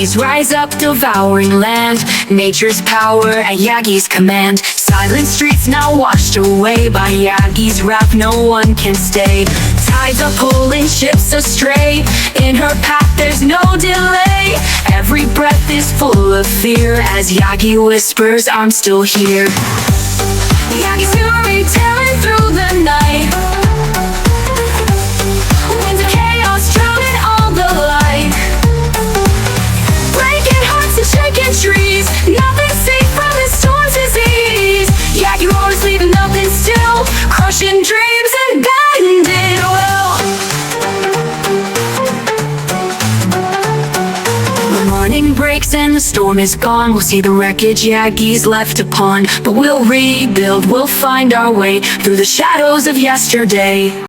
Yagis rise up, devouring land. Nature's power at Yagi's command. Silent streets now washed away by Yagi's wrath, no one can stay. Tides are pulling ships astray. In her path there's no delay. Every breath is full of fear as Yagi whispers, I'm still here. Yagi's fury tearing through the night. Winds of chaos drowning all the light. Breaking hearts and shaking trees. Nothing safe from the storm's disease. Yagi roars, leaving nothing still. Crushing dreams and bending will. The morning breaks and the storm is gone. We'll see the wreckage Yagi's left upon, but we'll rebuild, we'll find our way through the shadows of yesterday.